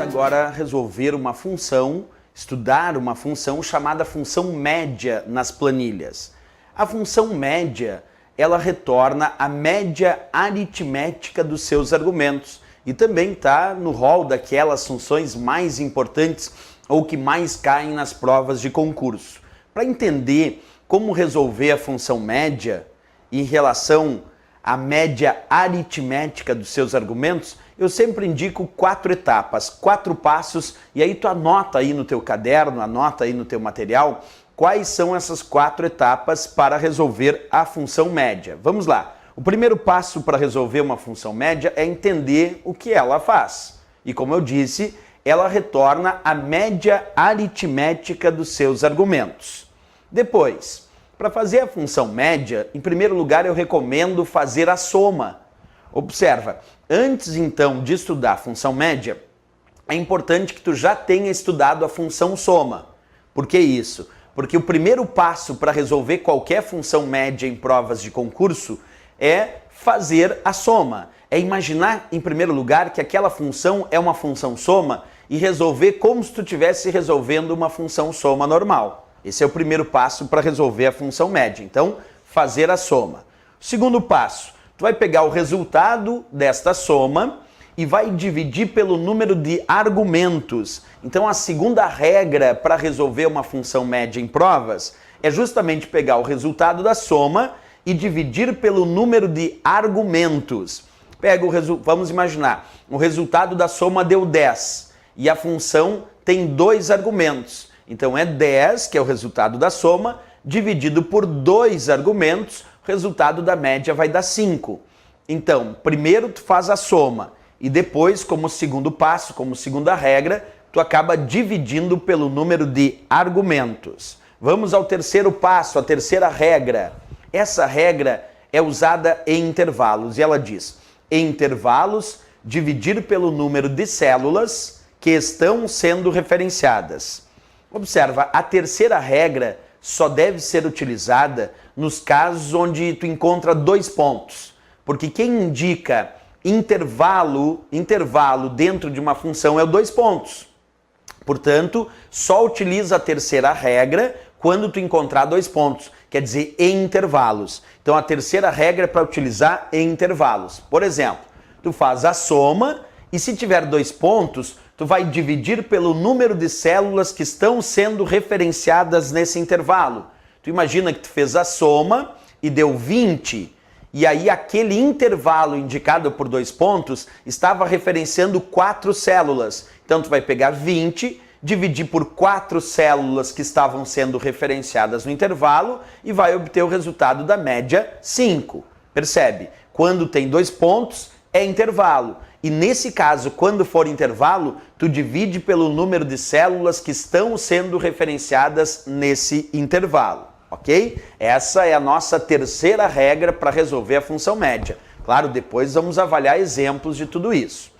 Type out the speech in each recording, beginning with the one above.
agora resolver uma função, estudar uma função chamada função média nas planilhas. A função média, ela retorna a média aritmética dos seus argumentos e também está no rol daquelas funções mais importantes ou que mais caem nas provas de concurso. Para entender como resolver a função média em relação à média aritmética dos seus argumentos, eu sempre indico 4 etapas, 4 passos, e aí tu anota aí no teu caderno, anota aí no teu material, quais são essas 4 etapas para resolver a função média. Vamos lá. O primeiro passo para resolver uma função média é entender o que ela faz. E como eu disse, ela retorna a média aritmética dos seus argumentos. Depois, para fazer a função média, em primeiro lugar eu recomendo fazer a soma. Observa, antes então de estudar a função média, é importante que tu já tenha estudado a função soma. Por que isso? Porque o primeiro passo para resolver qualquer função média em provas de concurso é fazer a soma. É imaginar, em primeiro lugar, que aquela função é uma função soma e resolver como se tu estivesse resolvendo uma função soma normal. Esse é o primeiro passo para resolver a função média. Então, fazer a soma. Segundo passo, tu vai pegar o resultado desta soma e vai dividir pelo número de argumentos. Então, a segunda regra para resolver uma função média em provas é justamente pegar o resultado da soma e dividir pelo número de argumentos. Vamos imaginar, o resultado da soma deu 10 e a função tem 2 argumentos. Então, é 10, que é o resultado da soma, dividido por 2 argumentos, o resultado da média vai dar 5. Então, primeiro tu faz a soma e depois, como segundo passo, como segunda regra, tu acaba dividindo pelo número de argumentos. Vamos ao terceiro passo, a terceira regra. Essa regra é usada em intervalos e ela diz: em intervalos, dividir pelo número de células que estão sendo referenciadas. Observa, a terceira regra só deve ser utilizada nos casos onde tu encontra 2 pontos, porque quem indica intervalo dentro de uma função é o 2 pontos. Portanto, só utiliza a terceira regra quando tu encontrar 2 pontos, quer dizer, em intervalos. Então, a terceira regra é para utilizar em intervalos. Por exemplo, tu faz a soma e se tiver 2 pontos, tu vai dividir pelo número de células que estão sendo referenciadas nesse intervalo. Tu imagina que tu fez a soma e deu 20, e aí aquele intervalo indicado por 2 pontos estava referenciando 4 células. Então tu vai pegar 20, dividir por 4 células que estavam sendo referenciadas no intervalo e vai obter o resultado da média 5. Percebe? Quando tem 2 pontos, é intervalo. E nesse caso, quando for intervalo, tu divide pelo número de células que estão sendo referenciadas nesse intervalo, ok? Essa é a nossa terceira regra para resolver a função média. Claro, depois vamos avaliar exemplos de tudo isso.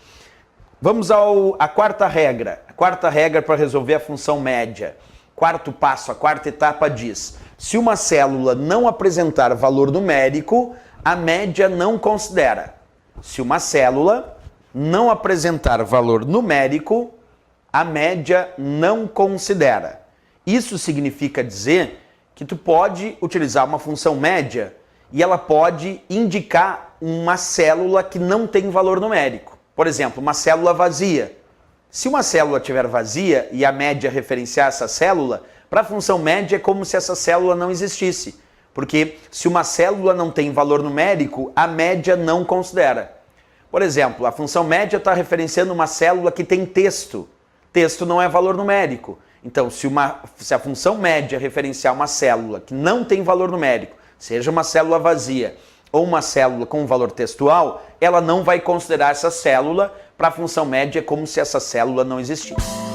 Vamos à quarta regra. A quarta regra para resolver a função média. Quarto passo, a quarta etapa diz: se uma célula não apresentar valor numérico, a média não considera. Se uma célula não apresentar valor numérico, a média não considera. Isso significa dizer que tu pode utilizar uma função média e ela pode indicar uma célula que não tem valor numérico. Por exemplo, uma célula vazia. Se uma célula estiver vazia e a média referenciar essa célula, para a função média é como se essa célula não existisse. Porque se uma célula não tem valor numérico, a média não considera. Por exemplo, a função média está referenciando uma célula que tem texto. Texto não é valor numérico. Então, se a função média referenciar uma célula que não tem valor numérico, seja uma célula vazia ou uma célula com valor textual, ela não vai considerar essa célula. Para a função média é como se essa célula não existisse.